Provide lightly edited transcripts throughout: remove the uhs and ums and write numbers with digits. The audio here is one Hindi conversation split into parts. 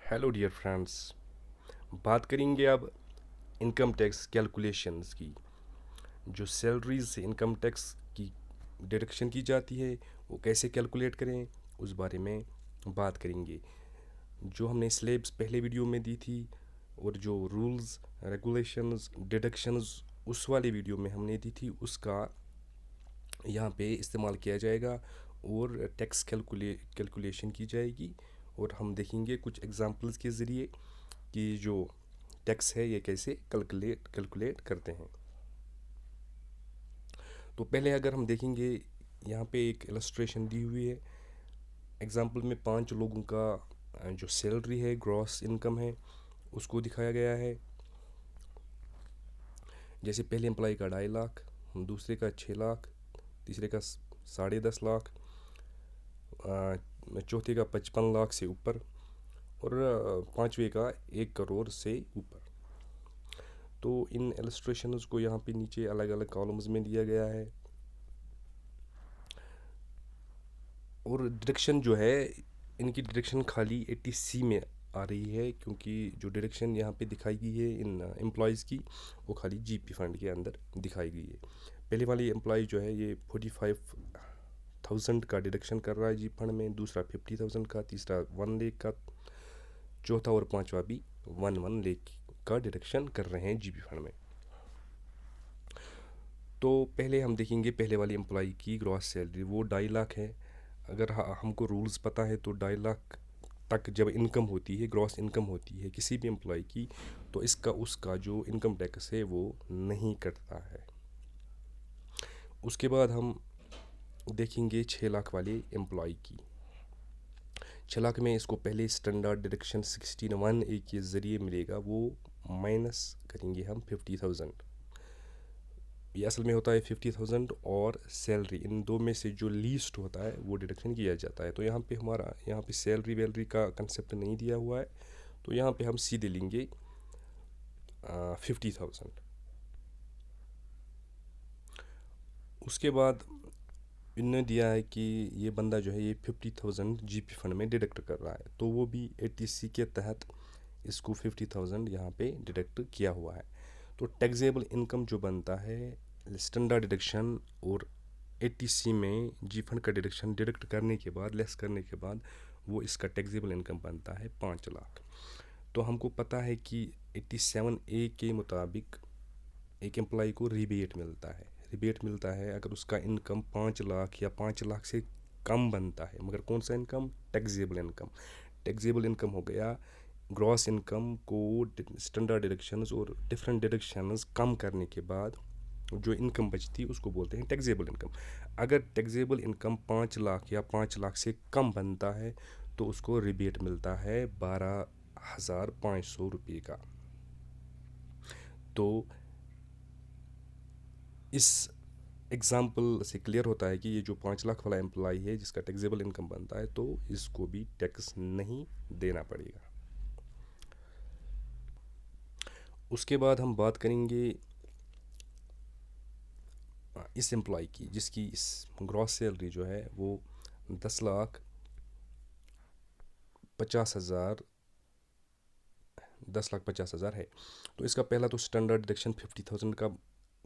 Hello dear friends. बात करेंगे अब इनकम टैक्स कैलकुलेशंस की। जो सैलरीज से इनकम टैक्स की डिडक्शन की जाती है वो कैसे कैलकुलेट करें उस बारे में बात करेंगे। जो हमने स्लैब्स पहले वीडियो में दी थी और जो रूल्स रेगुलेशंस डिडक्शंस उस वाले वीडियो में हमने दी थी उसका यहाँ पे इस्तेमाल किया जाएगा और टैक्स कैलकुलेशन की जाएगी। और हम देखेंगे कुछ एग्जांपल्स के ज़रिए कि जो टैक्स है ये कैसे कैलकुलेट करते हैं। तो पहले अगर हम देखेंगे यहाँ पे एक इलस्ट्रेशन दी हुई है। एग्जांपल में 5 लोगों का जो सैलरी है ग्रॉस इनकम है उसको दिखाया गया है। जैसे पहले एम्प्लॉय का 2.5 लाख, दूसरे का 6 लाख, तीसरे का 10.5 लाख, चौथे का 55 लाख से ऊपर और पांचवे का 1 करोड़ से ऊपर। तो इन इलस्ट्रेशंस को यहाँ पे नीचे अलग अलग कॉलम्स में दिया गया है। और डिडक्शन जो है इनकी डिडक्शन खाली 80C में आ रही है, क्योंकि जो डिडक्शन यहाँ पे दिखाई गई है इन एम्प्लॉयज़ की वो खाली जीपी फंड के अंदर दिखाई गई है। पहले वाली एम्प्लॉय जो है ये 45,000 का डिडक्शन कर रहा है जीपी फंड में, दूसरा 50,000 का, तीसरा 1 लाख का, चौथा और पांचवा भी 1 लाख का डिडक्शन कर रहे हैं जीपी फंड में। तो पहले हम देखेंगे पहले वाली एम्प्लॉय की ग्रॉस सैलरी वो 2.5 लाख है। अगर हमको रूल्स पता है तो 2.5 लाख तक जब इनकम होती है, ग्रॉस इनकम होती है किसी भी एम्प्लॉय की, तो इसका उसका जो इनकम टैक्स है वो नहीं कटता है। उसके बाद हम देखेंगे 6 लाख वाले एम्प्लॉय की। 6 लाख में इसको पहले स्टैंडर्ड डिडक्शन 16(1)(a) के ज़रिए मिलेगा, वो माइनस करेंगे हम 50,000। ये असल में होता है 50,000 और सैलरी, इन दो में से जो लीस्ट होता है वो डिडक्शन किया जाता है। तो यहाँ पे हमारा यहाँ पे सैलरी वैलरी का कंसेप्ट नहीं दिया हुआ है, तो यहाँ पे हम सीधे लेंगे 50,000। उसके बाद इन्होंने दिया है कि ये बंदा जो है ये 50,000 जीपी फंड में डिडक्ट कर रहा है, तो वो भी 80C के तहत इसको 50,000 यहाँ पे डिडक्ट किया हुआ है। तो टैक्सेबल इनकम जो बनता है स्टैंडर्ड डिडक्शन और 80C में जी फंड का डिडक्शन डिडक्ट करने के बाद, लेस करने के बाद, वो इसका टैक्सेबल इनकम बनता है 5 लाख। तो हमको पता है कि 87A के मुताबिक एक एम्प्लॉय को रिबेट मिलता है। रिबेट मिलता है अगर उसका इनकम 5 लाख या 5 लाख से कम बनता है, मगर कौन सा income? Taxable income. Taxable income हो गया ग्रॉस इनकम को स्टैंडर्ड डिडक्शंस और डिफरेंट डिडक्शंस कम करने के बाद जो इनकम बचती है उसको बोलते हैं टैक्सेबल इनकम। अगर टैक्सेबल इनकम 5 लाख या 5 लाख से कम बनता है तो उसको रिबेट मिलता है 12,500 रुपये का। तो इस एग्ज़ाम्पल से क्लियर होता है कि ये जो 5 लाख वाला एम्प्लॉय है जिसका टैक्सेबल इनकम बनता है तो इसको भी टैक्स नहीं देना पड़ेगा। उसके बाद हम बात करेंगे इस एम्प्लॉय की जिसकी इस ग्रॉस सैलरी जो है वो 10,50,000 10,50,000 है। तो इसका पहला तो स्टैंडर्ड डिडक्शन 50,000 का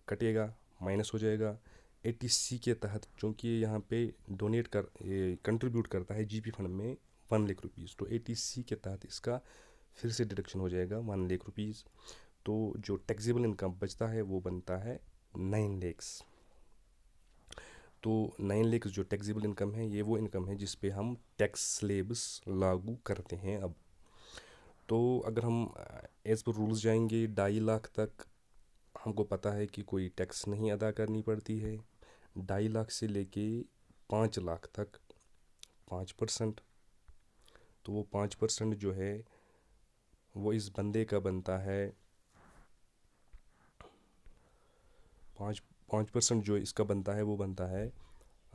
कटेगा, माइनस हो जाएगा 80C के तहत, क्योंकि यहाँ पे डोनेट कर कंट्रीब्यूट करता है जीपी फंड में 1 लाख रुपीज़। तो 80C के तहत इसका फिर से डिडक्शन हो जाएगा 1 लाख रुपीज़। तो जो टैक्सेबल इनकम बचता है वो बनता है 9 लाख। तो 9 लाख जो टैक्सेबल इनकम है ये वो इनकम है जिस पे हम टैक्स स्लैब्स लागू करते हैं अब। तो अगर हम एज़ पर रूल्स जाएंगे 2.5 लाख तक हमको पता है कि कोई टैक्स नहीं अदा करनी पड़ती है। 2.5 लाख से लेके 5 लाख तक 5%। तो वो 5% जो है वो इस बंदे का बनता है 5% जो इसका बनता है वो बनता है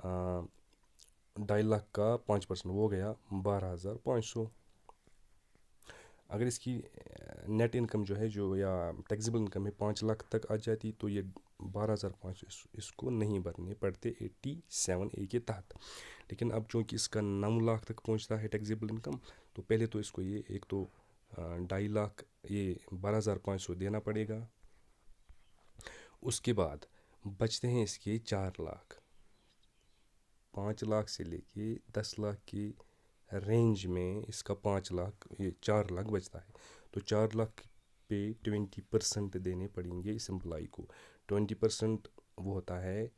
2.5 लाख का 5% वो हो गया 12,500। अगर इसकी नेट इनकम जो है जो या टैक्सेबल इनकम है 5 लाख तक आ जाती तो ये 12,500 इसको नहीं भरने पड़ते 87A के तहत। लेकिन अब चूँकि इसका 9 लाख तक पहुंचता है टैक्सेबल इनकम, तो पहले तो इसको ये एक तो 2.5 लाख ये 12,500 देना पड़ेगा। उसके बाद बचते हैं इसके 4 लाख। 5 लाख से लेके 10 लाख की रेंज में इसका 5 लाख ये 4 लाख बचता है। तो 4 लाख पे 20% देने पड़ेंगे इस एम्प्लॉय को। 20% वो होता है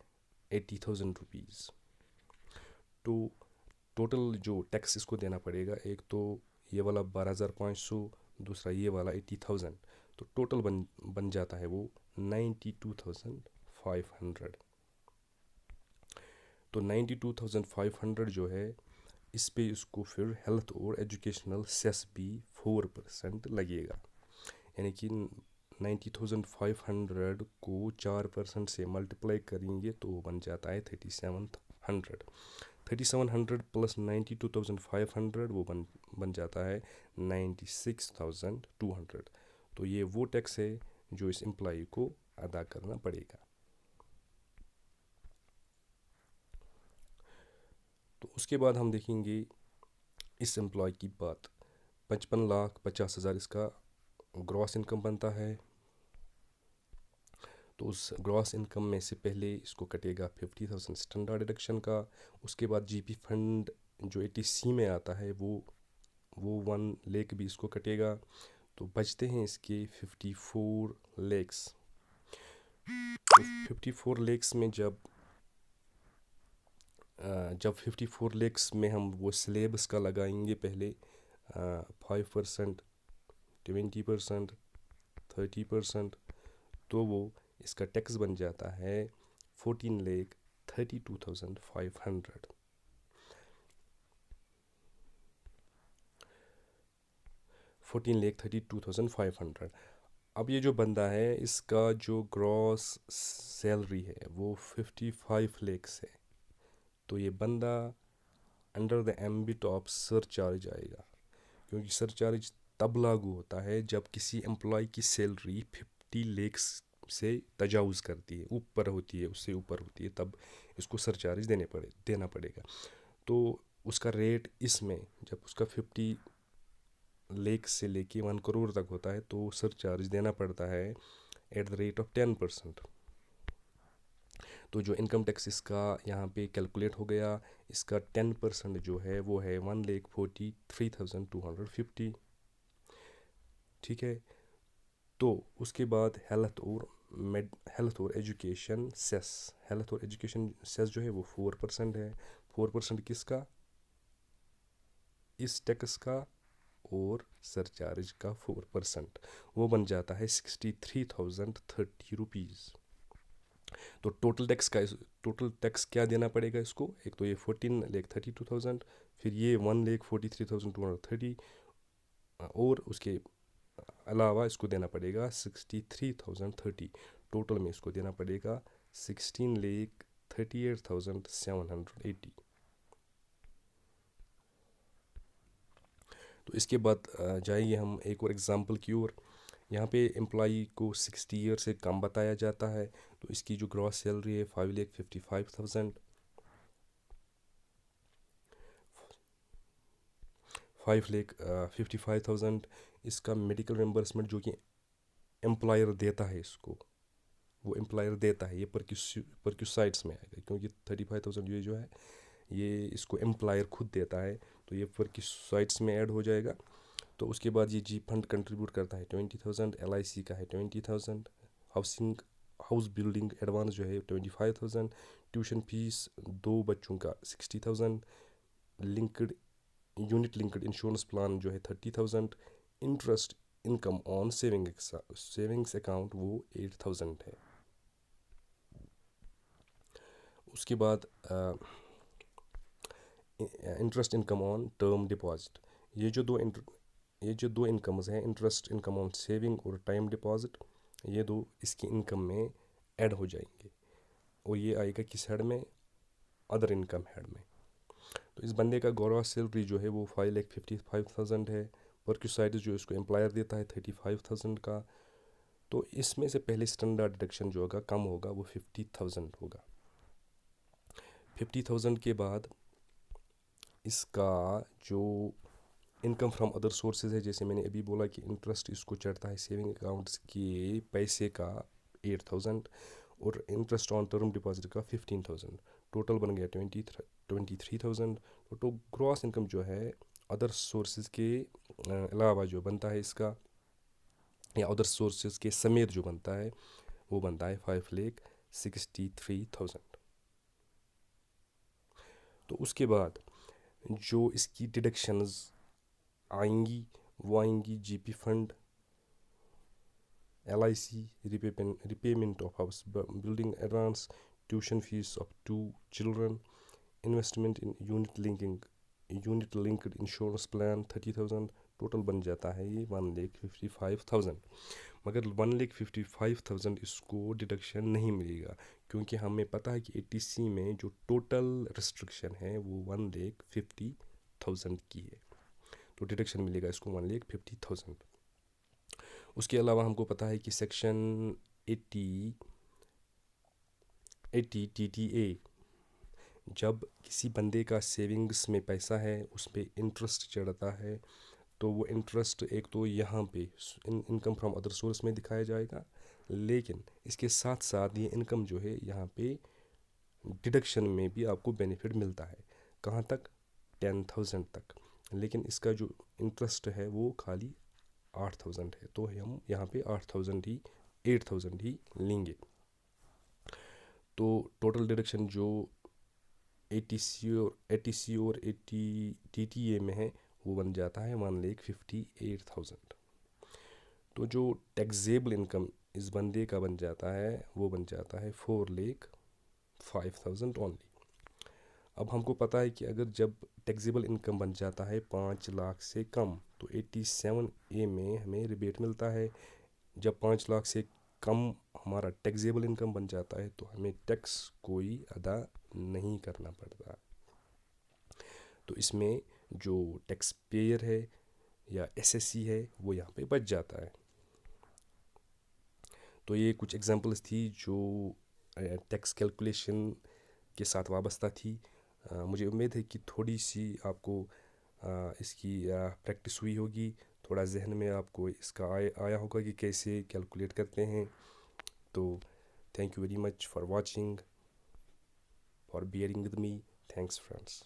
80,000 रुपीज़। तो टोटल जो टैक्स इसको देना पड़ेगा, एक तो ये वाला 12,500, दूसरा ये वाला 80,000, तो टोटल बन जाता है वो 92,500। तो 92,500 जो है, इस पे इसको फिर हेल्थ और एजुकेशनल सेस भी 4% लगेगा। यानी कि 90,500 को 4% से मल्टीप्लाई करेंगे तो वो बन जाता है 3,700। 3,700 प्लस 92,500 वो बन जाता है 96,200। तो ये वो टैक्स है जो इस एम्प्लॉय को अदा करना पड़ेगा। तो उसके बाद हम देखेंगे इस एम्प्लॉय की बात। 55,50,000 इसका ग्रॉस इनकम बनता है। तो उस ग्रॉस इनकम में से पहले इसको कटेगा 50,000 स्टैंडर्ड डिडक्शन का। उसके बाद जीपी फंड जो 80C में आता है वो 1 लाख भी इसको कटेगा। तो बचते हैं इसके 54 लाख्स। तो 54 लाख्स में जब 54 लाख्स में हम वो स्लेब्स का लगाएंगे पहले 5%, 20%, 30%, तो वो इसका टैक्स बन जाता है 14,32,500। 14,32,500। अब ये जो बंदा है इसका जो ग्रॉस सैलरी है वो 55 लाख्स है। तो ये बंदा under the ambit of surcharge आएगा, क्योंकि सरचार्ज तब लागू होता है जब किसी एम्प्लॉय की सैलरी 50 लाख्स से तजावुज़ करती है, ऊपर होती है, उससे ऊपर होती है, तब इसको सरचार्ज देना पड़ेगा। तो उसका रेट इसमें जब उसका 50 लाख से लेके 1 करोड़ तक होता है तो सरचार्ज देना पड़ता है एट द रेट ऑफ 10%। तो जो इनकम टैक्स इसका यहाँ पे कैलकुलेट हो गया, इसका 10% जो है वो है 1,43,250। ठीक है। तो उसके बाद हेल्थ और एजुकेशन सेस। हेल्थ और एजुकेशन सेस जो है वो 4% है। 4% किसका? इस टैक्स का और सरचार्ज का 4%, वो बन जाता है 63,030 रुपीज़। तो टोटल टैक्स क्या देना पड़ेगा इसको? एक तो ये 14,32,000, फिर ये 1,43,230, और उसके अलावा इसको देना पड़ेगा 63,030। टोटल में इसको देना पड़ेगा 16,38,780। तो इसके बाद जाएंगे हम एक और एग्ज़ाम्पल की ओर। यहाँ पे एम्प्लॉई को 60 ईयर से कम बताया जाता है। तो इसकी जो ग्रॉस सैलरी है 5,55,000। 5,55,000 इसका मेडिकल रिम्बर्समेंट जो कि एम्प्लॉयर देता है इसको, वो एम्प्लॉयर देता है, ये परक्यूसाइड्स में आएगा, क्योंकि 35,000 ये जो है ये इसको एम्प्लॉयर खुद देता है, तो ये परक्यूसाइड्स में ऐड हो जाएगा। तो उसके बाद ये जी फंड कंट्रीब्यूट करता है 20,000, LIC का है 20,000, हाउस बिल्डिंग एडवांस जो है 25,000, ट्यूशन फीस 2 बच्चों का 60,000, यूनिट लिंक्ड इंश्योरेंस प्लान जो है 30,000, interest income on savings account वो 8,000 है। उसके बाद interest income on term deposit. ये जो दो इनकम्स हैं, इंटरेस्ट इनकम ऑन सेविंग और टाइम डिपॉजिट, ये दो इसकी इनकम में ऐड हो जाएंगे, और ये आएगा किस हेड में? अदर इनकम हेड में। तो इस बंदे का ग्रॉस सैलरी जो है वो 5,55,000 है। परक्यूसाइड जो इसको एम्प्लॉयर देता है 35,000 का। तो इसमें से पहले स्टैंडर्ड डिडक्शन जो होगा कम होगा, वो 50,000 होगा। 50,000 के बाद इसका जो इनकम फ्रॉम अदर सोर्सेज है, जैसे मैंने अभी बोला कि इंटरेस्ट इसको चढ़ता है सेविंग अकाउंट्स के पैसे का 8,000 और इंटरेस्ट ऑन टर्म डिपॉजिट का 15,000, टोटल बन गया 23,000। तो ग्रॉस इनकम जो है अदर सोर्सेज के अलावा जो बनता है इसका, या अदर सोर्सेज के समेत जो बनता है, वो बनता है 5,63,000। तो उसके बाद जो इसकी डिडक्शंस आएंगी वो आएंगी GP fund, LIC, repayment of house building advance, tuition fees of 2 children, investment in unit linked insurance plan 30,000, total बन जाता है ये 1,55,000। मगर 1,55,000 इसको डिडक्शन नहीं मिलेगा, क्योंकि हमें पता है कि ATC में जो टोटल रिस्ट्रिक्शन है वो 1,50,000 की है, तो डिडक्शन मिलेगा इसको 1,50,000। उसके अलावा हमको पता है कि सेक्शन 80 TTA, जब किसी बंदे का सेविंग्स में पैसा है उस पर इंटरेस्ट चढ़ता है, तो वो इंटरेस्ट एक तो यहाँ पे इनकम फ्रॉम अदर सोर्स में दिखाया जाएगा, लेकिन इसके साथ साथ ये इनकम जो है यहाँ पे डिडक्शन में भी आपको बेनिफिट मिलता है। कहाँ तक? 10,000 तक। लेकिन इसका जो इंटरेस्ट है वो खाली 8,000 है, तो हम यहाँ पे 8,000 ही लेंगे। तो टोटल डिडक्शन जो ATC और TTA में है वो बन जाता है 1,58,000। तो जो टैक्सेबल इनकम इस बंदे का बन जाता है वो बन जाता है 4,05,000 ओनली। अब हमको पता है कि अगर जब टैक्सेबल इनकम बन जाता है 5 लाख से कम, तो 87A में हमें रिबेट मिलता है। जब 5 लाख से कम हमारा टैक्सेबल इनकम बन जाता है तो हमें टैक्स कोई अदा नहीं करना पड़ता। तो इसमें जो टैक्स पेयर है या SSC है वो यहाँ पे बच जाता है। तो ये कुछ एग्जांपल्स थी जो टैक्स कैलकुलेशन के साथ वाबस्ता थी। मुझे उम्मीद है कि थोड़ी सी आपको इसकी प्रैक्टिस हुई होगी, थोड़ा जहन में आपको इसका आया होगा कि कैसे कैलकुलेट करते हैं। तो thank you very much for watching, for bearing with me. Thanks friends.